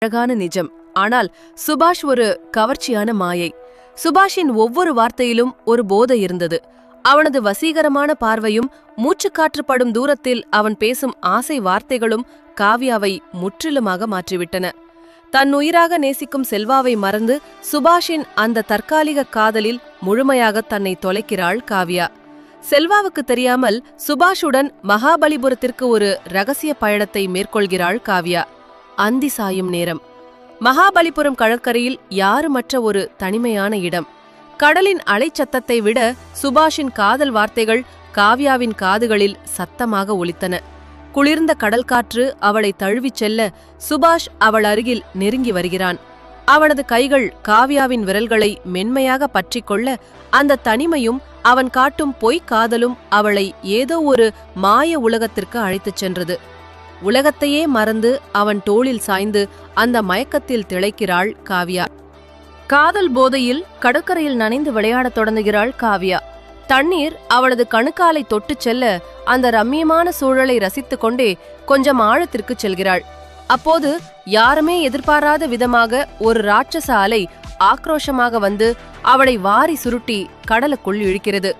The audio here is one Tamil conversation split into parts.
அழகான நிஜம். ஆனால் சுபாஷ் ஒரு கவர்ச்சியான மாயை. சுபாஷின் ஒவ்வொரு வார்த்தையிலும் ஒரு போதை இருந்தது. அவனது வசீகரமான பார்வையும் மூச்சுக்காற்றுப்படும் தூரத்தில் அவன் பேசும் ஆசை வார்த்தைகளும் காவ்யாவை முற்றிலுமாக மாற்றிவிட்டன. தன் உயிராக நேசிக்கும் செல்வாவை மறந்து சுபாஷின் அந்த தற்காலிக காதலில் முழுமையாக தன்னை தொலைக்கிறாள் காவ்யா. செல்வாவுக்கு தெரியாமல் சுபாஷுடன் மகாபலிபுரத்திற்கு ஒரு ரகசிய பயணத்தை மேற்கொள்கிறாள் காவ்யா. அந்தி சாயும் நேரம். மகாபலிபுரம் கடற்கரையில் யாருமற்ற ஒரு தனிமையான இடம். கடலின் அலைச்சத்தத்தை விட சுபாஷின் காதல் வார்த்தைகள் காவ்யாவின் காதுகளில் சத்தமாக ஒலித்தன. குளிர்ந்த கடல் காற்று அவளை தழுவிச் செல்ல சுபாஷ் அவள் அருகில் நெருங்கி வருகிறான். அவனது கைகள் காவ்யாவின் விரல்களை மென்மையாக பற்றிக்கொள்ள அந்த தனிமையும் அவன் காட்டும் பொய்க் காதலும் அவளை ஏதோ ஒரு மாய உலகத்திற்கு அழைத்துச் சென்றது. உலகத்தையே மறந்து அவன் தோளில் சாய்ந்து அந்த மயக்கத்தில் திளைக்கிறாள் காவ்யா. காதல் போதையில் கடற்கரையில் நனைந்து விளையாடத் தொடங்குகிறாள் காவ்யா. தண்ணீர் அவளது கணுக்காலை தொட்டுச் செல்ல அந்த ரம்மியமான சூழலை ரசித்துக் கொண்டே கொஞ்சம் ஆழத்திற்குச் செல்கிறாள். அப்போது யாருமே எதிர்பாராத விதமாக ஒரு ராட்சச அலை ஆக்ரோஷமாக வந்து அவளை வாரி சுருட்டி கடலுக்குள் இழுக்கிறது.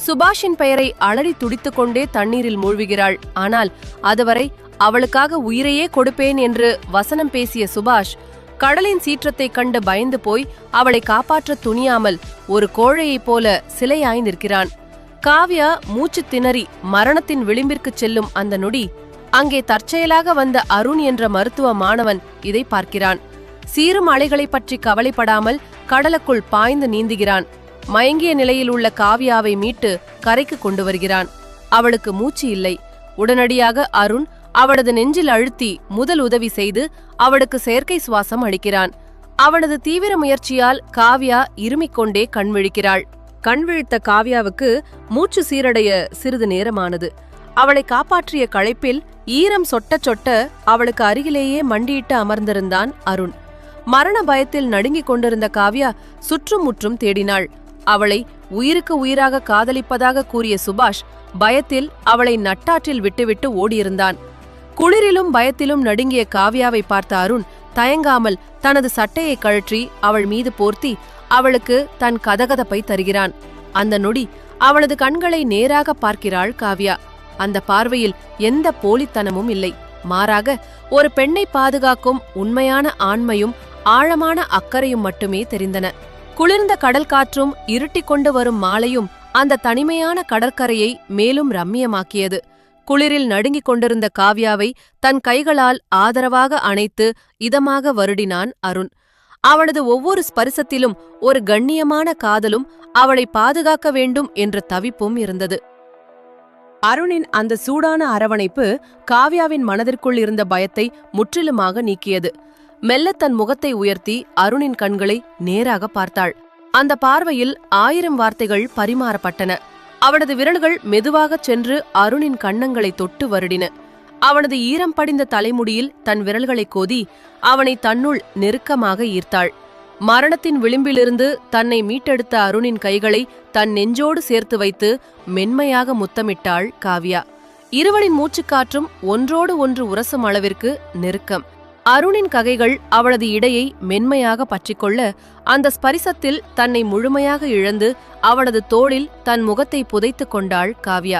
சுபாஷின் பெயரை அலறி துடித்துக் கொண்டே தண்ணீரில் மூழ்குகிறாள். ஆனால் அதுவரை அவளுக்காக உயிரையே கொடுப்பேன் என்று வசனம் பேசிய சுபாஷ் கடலின் சீற்றத்தைக் கண்டு பயந்து போய் அவளை காப்பாற்ற துணியாமல் ஒரு கோழையைப் போல சிலையாய் நிற்கிறான். காவ்யா மூச்சு திணறி மரணத்தின் விளிம்பிற்குச் செல்லும் அந்த நொடி அங்கே தற்செயலாக வந்த அருண் என்ற மருத்துவ மாணவன் இதை பார்க்கிறான். சீரும் அலைகளை பற்றி கவலைப்படாமல் கடலுக்குள் பாய்ந்து நீந்துகிறான். மயங்கிய நிலையில் உள்ள காவ்யாவை மீட்டு கரைக்கு கொண்டு வருகிறான். அவளுக்கு மூச்சு இல்லை. உடனடியாக அருண் அவளது நெஞ்சில் அழுத்தி முதல் உதவி செய்து அவளுக்கு செயற்கை சுவாசம் அளிக்கிறான். அவனது தீவிர முயற்சியால் காவ்யா இருமிக்கொண்டே கண்விழிக்கிறாள். கண்விழித்த காவ்யாவுக்கு மூச்சு சீரடைய சிறிது நேரமானது. அவளை காப்பாற்றிய களைப்பில் ஈரம் சொட்ட சொட்ட அவளுக்கு அருகிலேயே மண்டியிட்டு அமர்ந்திருந்தான் அருண். மரண பயத்தில் நடுங்கிக் கொண்டிருந்த காவ்யா சுற்றும் முற்றும் தேடினாள். அவளை உயிருக்கு உயிராக காதலிப்பதாக கூறிய சுபாஷ் பயத்தில் அவளை நட்டாற்றில் விட்டுவிட்டு ஓடியிருந்தான். குளிரிலும் பயத்திலும் நடுங்கிய காவ்யாவை பார்த்த அருண் தயங்காமல் தனது சட்டையை கழற்றி அவள் மீது போர்த்தி அவளுக்கு தன் கதகதப்பை தருகிறான். அந்த நொடி அவளது கண்களை நேராக பார்க்கிறாள் காவ்யா. அந்த பார்வையில் எந்த போலித்தனமும் இல்லை. மாறாக ஒரு பெண்ணை பாதுகாக்கும் உண்மையான ஆண்மையும் ஆழமான அக்கறையும் மட்டுமே தெரிந்தன. குளிர்ந்த கடல் காற்றும் இருட்டிக் கொண்டு வரும் மாலையும் அந்த தனிமையான கடற்கரையை மேலும் ரம்மியமாக்கியது. குளிரில் நடுங்கிக் கொண்டிருந்த காவ்யாவை தன் கைகளால் ஆதரவாக அணைத்து இதமாக வருடினான் அருண். அவனது ஒவ்வொரு ஸ்பரிசத்திலும் ஒரு கண்ணியமான காதலும் அவளை பாதுகாக்க வேண்டும் என்ற தவிப்பும் இருந்தது. அருணின் அந்த சூடான அரவணைப்பு காவ்யாவின் மனதிற்குள் இருந்த பயத்தை முற்றிலுமாக நீக்கியது. மெல்ல தன் முகத்தை உயர்த்தி அருணின் கண்களை நேராக பார்த்தாள். அந்த பார்வையில் 1000 வார்த்தைகள் பரிமாறப்பட்டன. அவனது விரல்கள் மெதுவாகச் சென்று அருணின் கன்னங்களை தொட்டு வருடின. அவனது ஈரம் படிந்த தலைமுடியில் தன் விரல்களை கோதி அவனை தன்னுள் நெருக்கமாக ஈர்த்தாள். மரணத்தின் விளிம்பிலிருந்து தன்னை மீட்டெடுத்த அருணின் கைகளை தன் நெஞ்சோடு சேர்த்து வைத்து மென்மையாக முத்தமிட்டாள் காவ்யா. இருவரின் மூச்சுக்காற்றும் ஒன்றோடு ஒன்று உரசும் அளவிற்கு நெருக்கம். அருணின் ககைகள் அவளது இடையை மென்மையாக பற்றிக்கொள்ள அந்த ஸ்பரிசத்தில் தன்னை முழுமையாக இழந்து அவனது தோளில் தன் முகத்தை புதைத்துக் கொண்டாள் காவ்யா.